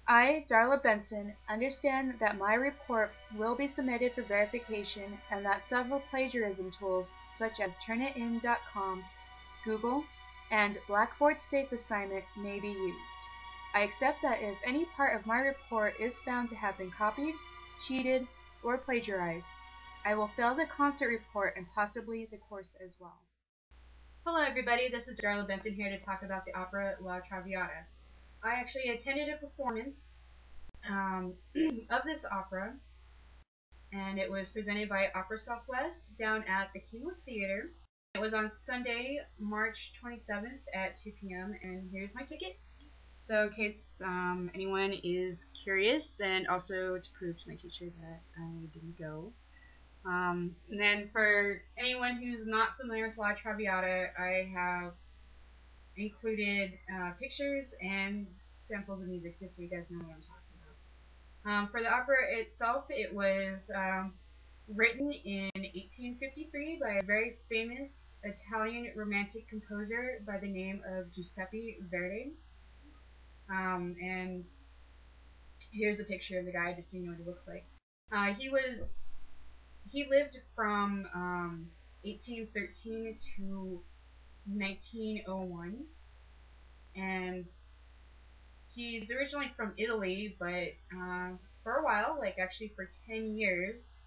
I, Darla Benson, understand that my report will be submitted for verification and that several plagiarism tools such as Turnitin.com, Google, and Blackboard Safe Assignment may be used. I accept that if any part of my report is found to have been copied, cheated, or plagiarized, I will fail the concert report and possibly the course as well. Hello everybody, this is Darla Benson here to talk about the opera La Traviata. I actually attended a performance of this opera, and it was presented by Opera Southwest down at the Keynote Theater. It was on Sunday, March 27th at 2 p.m. and here's my ticket. So in case anyone is curious, and also to prove to my teacher that I didn't go. And then for anyone who's not familiar with La Traviata, I have included pictures and samples of music just so you guys know what I'm talking about. For the opera itself, it was written in 1853 by a very famous Italian romantic composer by the name of Giuseppe Verdi. And here's a picture of the guy just so you know what he looks like. He lived from 1813 to 1901, and he's originally from Italy, but for a while, like actually for 10 years,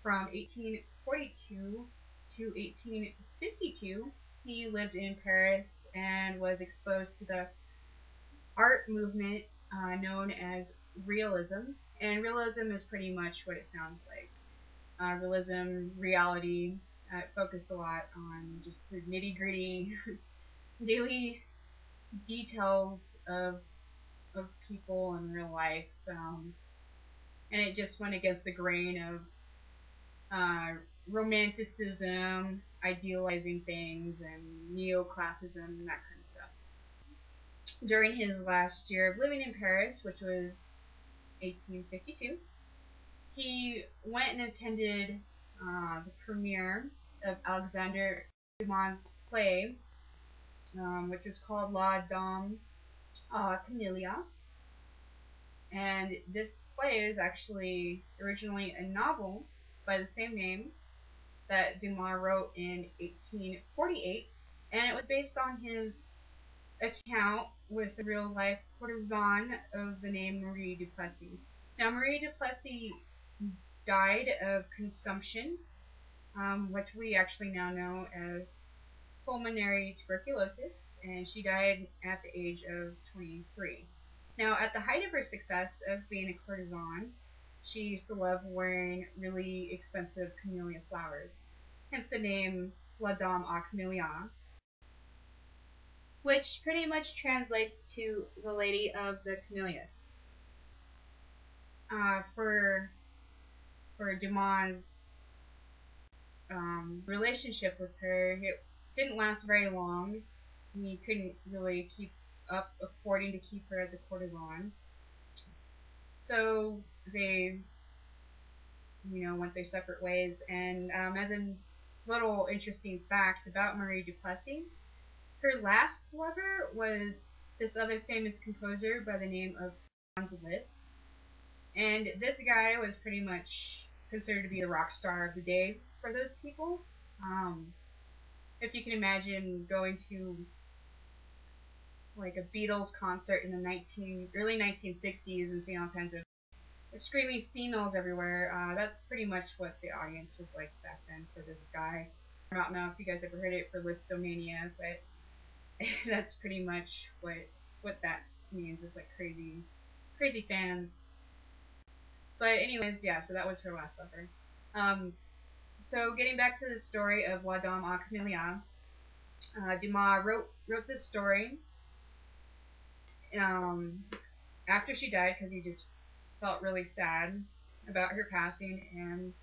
from 1842 to 1852, he lived in Paris and was exposed to the art movement known as realism. And realism is pretty much what it sounds like. Realism, reality, focused a lot on just the nitty-gritty daily details of people in real life, and it just went against the grain of romanticism, idealizing things, and neoclassicism, and that kind of stuff. During his last year of living in Paris, which was 1852, he went and attended the premiere of Alexander Dumas' play, which is called La Dame Camélia. And this play is actually originally a novel by the same name that Dumas wrote in 1848, and it was based on his account with a real-life courtesan of the name Marie Duplessis. Now, Marie Duplessis died of consumption, which we actually now know as pulmonary tuberculosis, and she died at the age of 23. Now, at the height of her success of being a courtesan, she used to love wearing really expensive camellia flowers, hence the name La Dame aux Camélias, which pretty much translates to the Lady of the Camellias. For Dumas' relationship with her, it didn't last very long. He couldn't really keep up affording to keep her as a courtesan. So they, went their separate ways. And as a little interesting fact about Marie Duplessis, her last lover was this other famous composer by the name of Franz Liszt. And this guy was pretty much considered to be the rock star of the day for those people. If you can imagine going to like a Beatles concert in the early 1960s and seeing all kinds of screaming females everywhere, that's pretty much what the audience was like back then for this guy. I don't know if you guys ever heard it for Listomania, but that's pretty much what that means. It's like crazy fans. But anyways, yeah, so that was her last lover. So getting back to the story of La Dame aux Camélias, Dumas wrote this story after she died because he just felt really sad about her passing and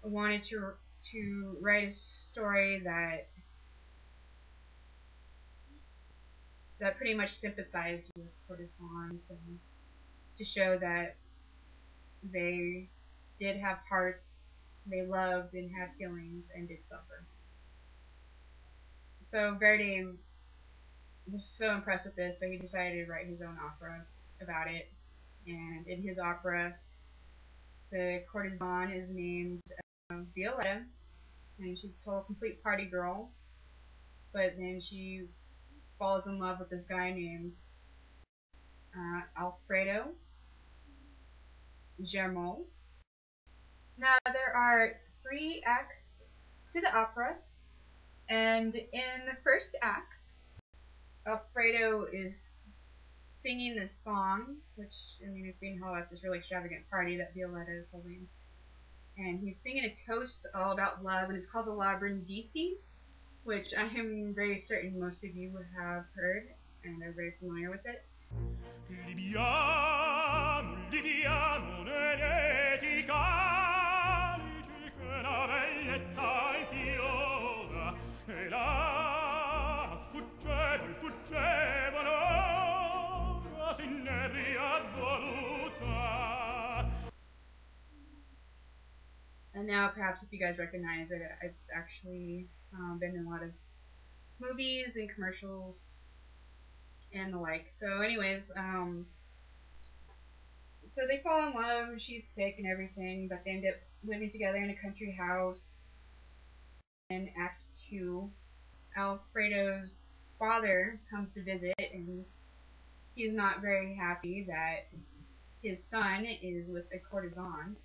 wanted to write a story that pretty much sympathized with courtesans and to show that they did have hearts, they loved and had feelings and did suffer. So Verdi was so impressed with this, so he decided to write his own opera about it. and in his opera, the courtesan is named Violetta, and she's a total complete party girl. But then she falls in love with this guy named Alfredo Germont. Now there are 3 acts to the opera, and in the first act, Alfredo is singing this song, which is being held at this really extravagant party that Violetta is holding. And he's singing a toast all about love, and it's called the La Brindisi, which I am very certain most of you have heard and are very familiar with it. And now, perhaps if you guys recognize it, it's actually been in a lot of movies and commercials and the like. So anyways, so they fall in love, she's sick and everything, but they end up living together in a country house. In Act 2, Alfredo's father comes to visit, and he's not very happy that his son is with a courtesan,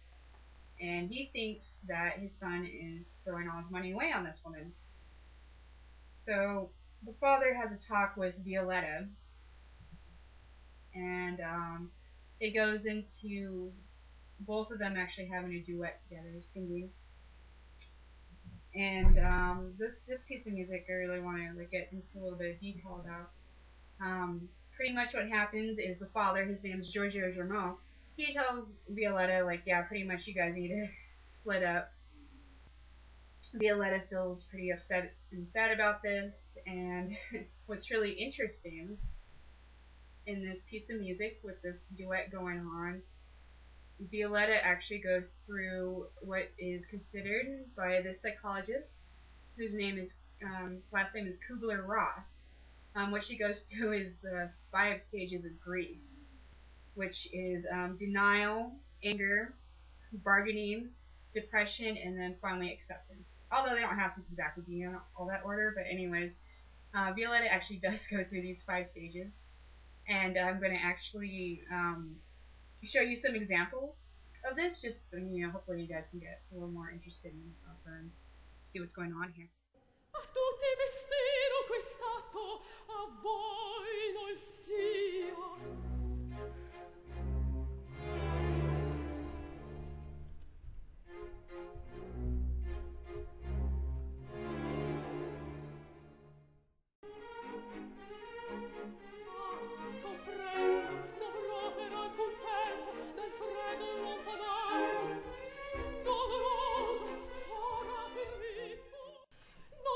and he thinks that his son is throwing all his money away on this woman. So the father has a talk with Violetta, and it goes into both of them actually having a duet together, singing. And this piece of music I really want to get into a little bit of detail about. Pretty much what happens is the father, his name is Giorgio Germont, he tells Violetta, like, yeah, pretty much you guys need to split up. Violetta feels pretty upset and sad about this, and what's really interesting in this piece of music with this duet going on, Violetta actually goes through what is considered by the psychologist, whose last name is Kubler-Ross. What she goes through is the 5 stages of grief, which is denial, anger, bargaining, depression, and then finally acceptance. Although they don't have to exactly be in all that order, but anyways, Violetta actually does go through these 5 stages, and I'm going to actually show you some examples of this, just so, hopefully you guys can get a little more interested in this opera and see what's going on here. A tutti mistero quest'atto, a voi non sia.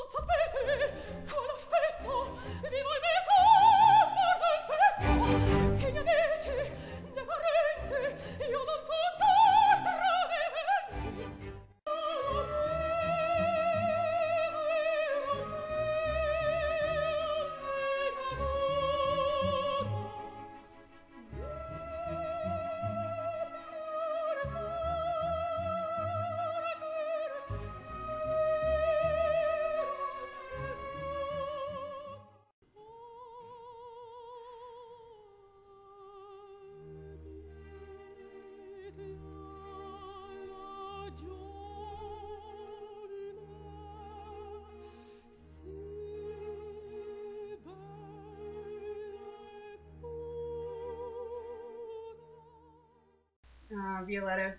Sapete, con l'affetto vi voi meto morto il petto, che ne avete, ne parente, io non conto travementi. Violetta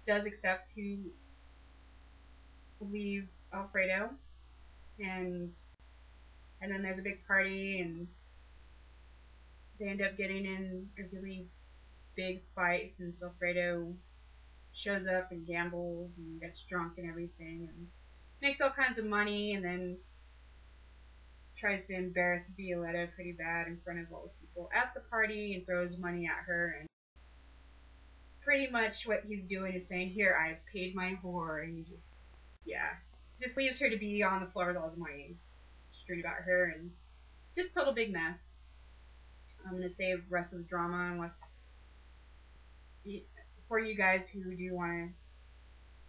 does accept to leave Alfredo, and then there's a big party, and they end up getting in a really big fight since Alfredo shows up and gambles and gets drunk and everything, and makes all kinds of money, and then tries to embarrass Violetta pretty bad in front of all the people at the party and throws money at her. And pretty much what he's doing is saying, here, I've paid my whore, and he just leaves her to be on the floor with all his money, straight about her, and just a total big mess. I'm going to save the rest of the drama unless for you guys who do want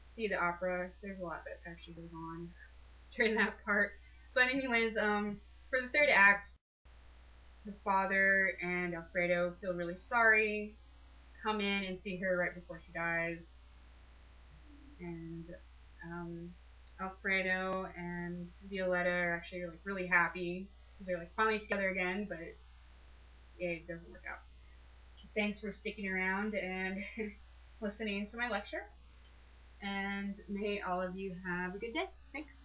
to see the opera, there's a lot that actually goes on during that part. But anyways, for the third act, the father and Alfredo feel really sorry, come in and see her right before she dies, and um, Alfredo and Violetta are actually like really happy because they're like finally together again, but it doesn't work out. Thanks for sticking around and listening to my lecture, and may all of you have a good day. Thanks.